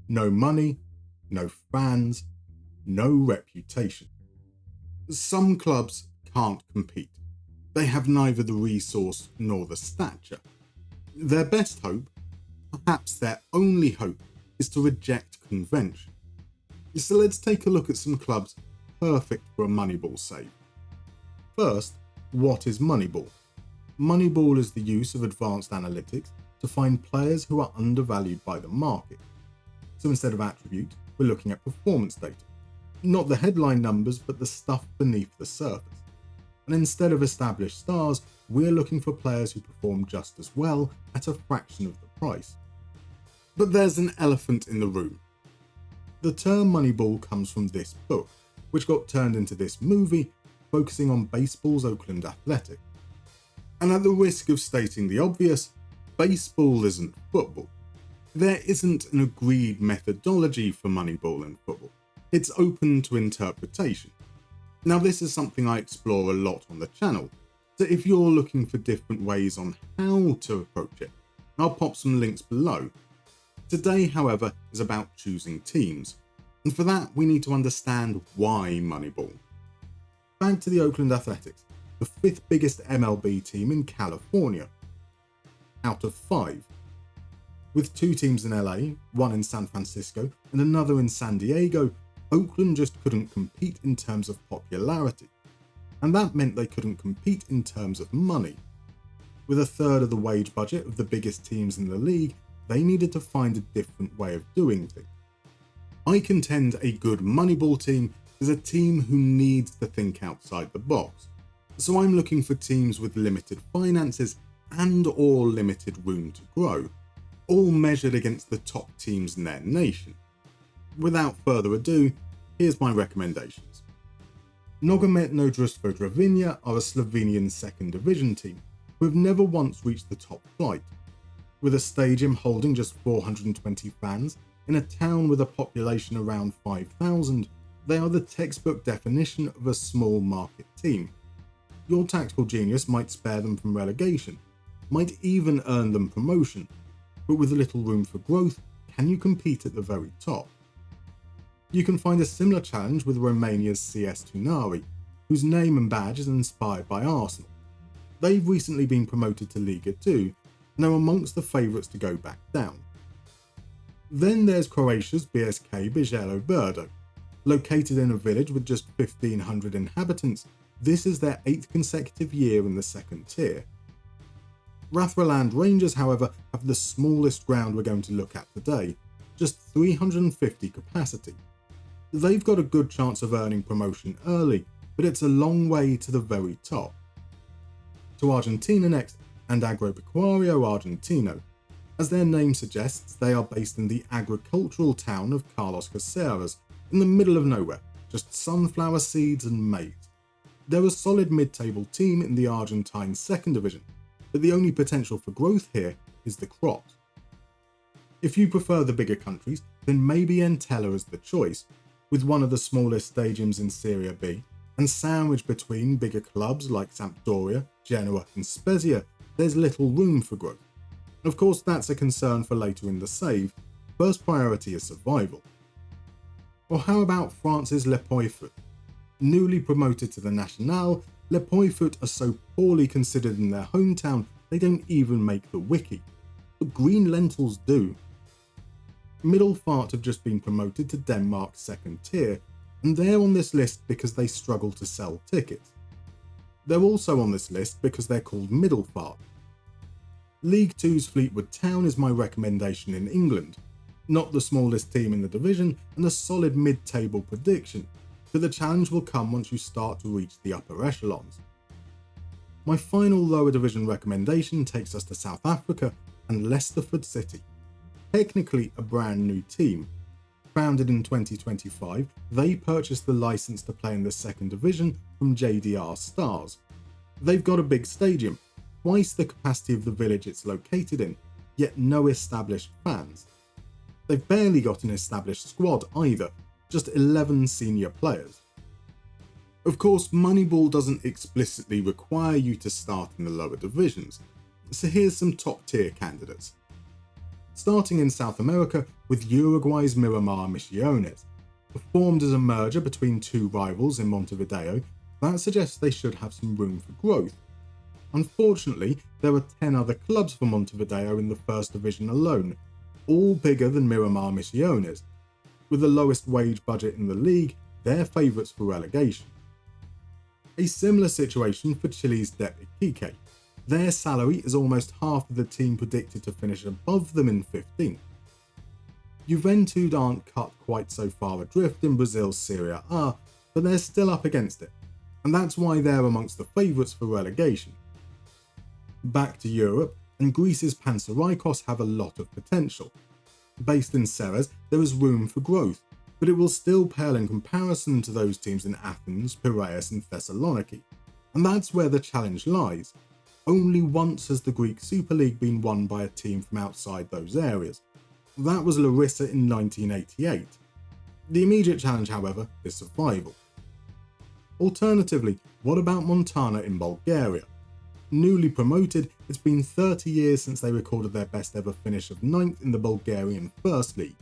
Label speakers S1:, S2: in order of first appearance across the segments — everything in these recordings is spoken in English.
S1: No money, no fans, no reputation. Some clubs can't compete. They have neither the resource nor the stature. Their best hope, perhaps their only hope, is to reject convention. So let's take a look at some clubs perfect for a Moneyball save. First, what is Moneyball? Moneyball is the use of advanced analytics to find players who are undervalued by the market. So instead of attributes, we're looking at performance data. Not the headline numbers, but the stuff beneath the surface. And instead of established stars, we're looking for players who perform just as well at a fraction of the price. But there's an elephant in the room. The term Moneyball comes from this book, which got turned into this movie, focusing on baseball's Oakland Athletics. And at the risk of stating the obvious, baseball isn't football. There isn't an agreed methodology for Moneyball in football. It's open to interpretation. Now, this is something I explore a lot on the channel, so if you're looking for different ways on how to approach it, I'll pop some links below. Today, however, is about choosing teams, and for that we need to understand why Moneyball. Back to the Oakland Athletics, the 5th biggest MLB team in California, out of 5. With 2 teams in LA, one in San Francisco and another in San Diego, Oakland just couldn't compete in terms of popularity, and that meant they couldn't compete in terms of money. With a third of the wage budget of the biggest teams in the league, they needed to find a different way of doing things. I contend a good Moneyball team is a team who needs to think outside the box, so I'm looking for teams with limited finances and or limited room to grow, all measured against the top teams in their nation. Without further ado, here's my recommendations. Nogometno Društvo Dravinja are a Slovenian 2nd division team who have never once reached the top flight. With a stadium holding just 420 fans in a town with a population around 5,000, they are the textbook definition of a small market team. Your tactical genius might spare them from relegation, might even earn them promotion, but with little room for growth, can you compete at the very top? You can find a similar challenge with Romania's CS Tunari, whose name and badge is inspired by Arsenal. They've recently been promoted to Liga 2 and are amongst the favourites to go back down. Then there's Croatia's BSK Bijelo Brdo. Located in a village with just 1,500 inhabitants, this is their 8th consecutive year in the 2nd tier. Rathroland Rangers, however, have the smallest ground we're going to look at today, just 350 capacity. They've got a good chance of earning promotion early, but it's a long way to the very top. To Argentina next, and Agropecuario Argentino. As their name suggests, they are based in the agricultural town of Carlos Caceres, in the middle of nowhere, just sunflower seeds and maize. They're a solid mid-table team in the Argentine 2nd division, but the only potential for growth here is the crops. If you prefer the bigger countries, then maybe Entella is the choice, with one of the smallest stadiums in Serie B, and sandwiched between bigger clubs like Sampdoria, Genoa and Spezia, there's little room for growth. Of course, that's a concern for later in the save. First priority is survival. Or how about France's Le Puy Foot? Newly promoted to the National, Le Puy Foot are so poorly considered in their hometown they don't even make the wiki. But green lentils do. Middelfart have just been promoted to Denmark's 2nd tier, and they're on this list because they struggle to sell tickets. They're also on this list because they're called Middelfart. League 2's Fleetwood Town is my recommendation in England. Not the smallest team in the division and a solid mid-table prediction, but the challenge will come once you start to reach the upper echelons. My final lower division recommendation takes us to South Africa and Leicesterford City. Technically a brand new team. Founded in 2025, they purchased the license to play in the 2nd division from JDR Stars. They've got a big stadium, twice the capacity of the village it's located in, yet no established fans. They've barely got an established squad either, just 11 senior players. Of course, Moneyball doesn't explicitly require you to start in the lower divisions, so here's some top tier candidates. starting in South America with Uruguay's Miramar Misiones. Formed as a merger between two rivals in Montevideo, that suggests they should have some room for growth. Unfortunately, there are 10 other clubs for Montevideo in the first division alone, all bigger than Miramar Misiones. With the lowest wage budget in the league, they're favourites for relegation. A similar situation for Chile's Dep Iquique. Their salary is almost half of the team predicted to finish above them in 15th. Juventude aren't cut quite so far adrift in Brazil's Serie A, but they're still up against it, and that's why they're amongst the favourites for relegation. Back to Europe, and Greece's Panserikos have a lot of potential. Based in Ceres, there is room for growth, but it will still pale in comparison to those teams in Athens, Piraeus and Thessaloniki, and that's where the challenge lies. Only once has the Greek Super League been won by a team from outside those areas. That was Larissa in 1988. The immediate challenge, however, is survival. Alternatively, what about Montana in Bulgaria? Newly promoted, it's been 30 years since they recorded their best ever finish of 9th in the Bulgarian First League.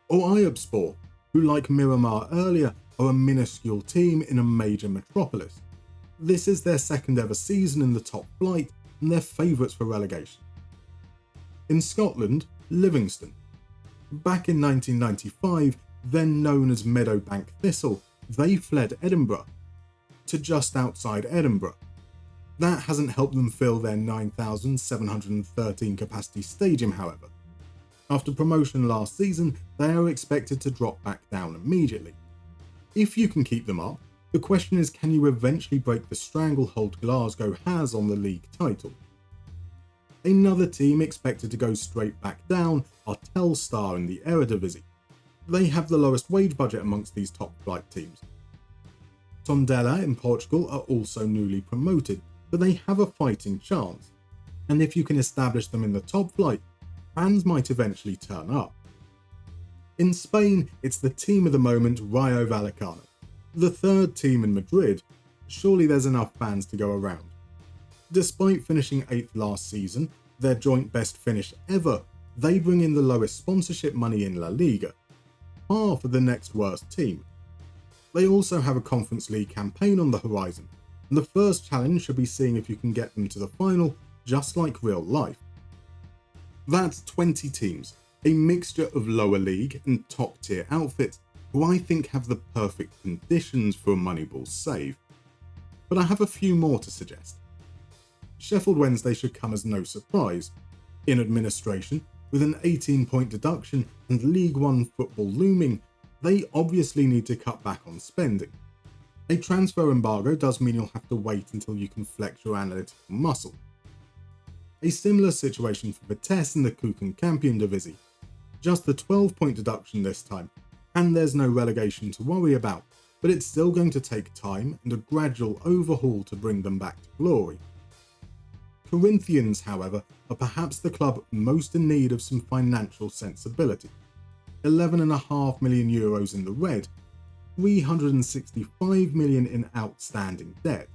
S1: Or Ayubspor, who like Miramar earlier are a minuscule team in a major metropolis. This is their second ever season in the top flight and they're favourites for relegation. In Scotland, Livingston. Back in 1995, then known as Meadowbank Thistle, they fled Edinburgh to just outside Edinburgh. That hasn't helped them fill their 9,713 capacity stadium, however. After promotion last season, they are expected to drop back down immediately. If you can keep them up, the question is, can you eventually break the stranglehold Glasgow has on the league title? Another team expected to go straight back down are Telstar in the Eredivisie. They have the lowest wage budget amongst these top flight teams. Tondela in Portugal are also newly promoted, but they have a fighting chance. And if you can establish them in the top flight, fans might eventually turn up. In Spain, it's the team of the moment, Rayo Vallecano. The third team in Madrid. Surely there's enough fans to go around. Despite finishing 8th last season, their joint best finish ever, they bring in the lowest sponsorship money in La Liga, half of the next worst team. They also have a Conference League campaign on the horizon, and the first challenge should be seeing if you can get them to the final, just like real life. That's 20 teams, a mixture of lower league and top tier outfits who I think have the perfect conditions for a Moneyball save. But I have a few more to suggest. Sheffield Wednesday should come as no surprise. In administration, with an 18-point deduction and League One football looming, they obviously need to cut back on spending. A transfer embargo does mean you'll have to wait until you can flex your analytical muscle. A similar situation for Vitesse in the Kuchen-Campion Divisie. Just the 12-point deduction this time, and there's no relegation to worry about, but it's still going to take time and a gradual overhaul to bring them back to glory. Corinthians, however, are perhaps the club most in need of some financial sensibility. 11.5 million euros in the red, 365 million in outstanding debt,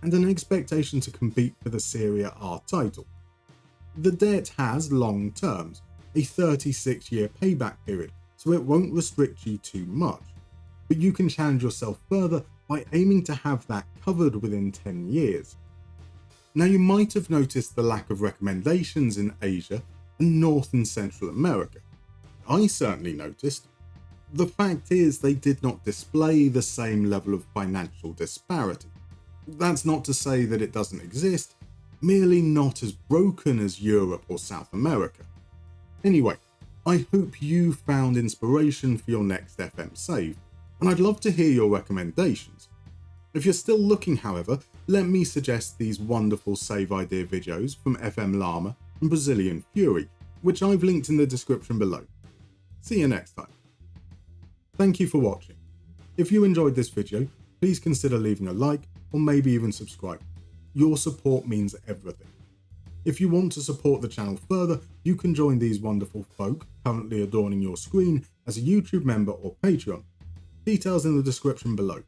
S1: and an expectation to compete for the Serie A title. The debt has long terms, a 36-year payback period, so it won't restrict you too much, but you can challenge yourself further by aiming to have that covered within 10 years. Now, you might have noticed the lack of recommendations in Asia and North and Central America. I certainly noticed. The fact is, they did not display the same level of financial disparity. That's not to say that it doesn't exist, merely not as broken as Europe or South America. Anyway, I hope you found inspiration for your next FM save, and I'd love to hear your recommendations. If you're still looking, however, let me suggest these wonderful save idea videos from FM Llama and Brazilian Fury, which I've linked in the description below. See you next time. Thank you for watching. If you enjoyed this video, please consider leaving a like or maybe even subscribe. Your support means everything. If you want to support the channel further, you can join these wonderful folk currently adorning your screen as a YouTube member or Patreon. Details in the description below.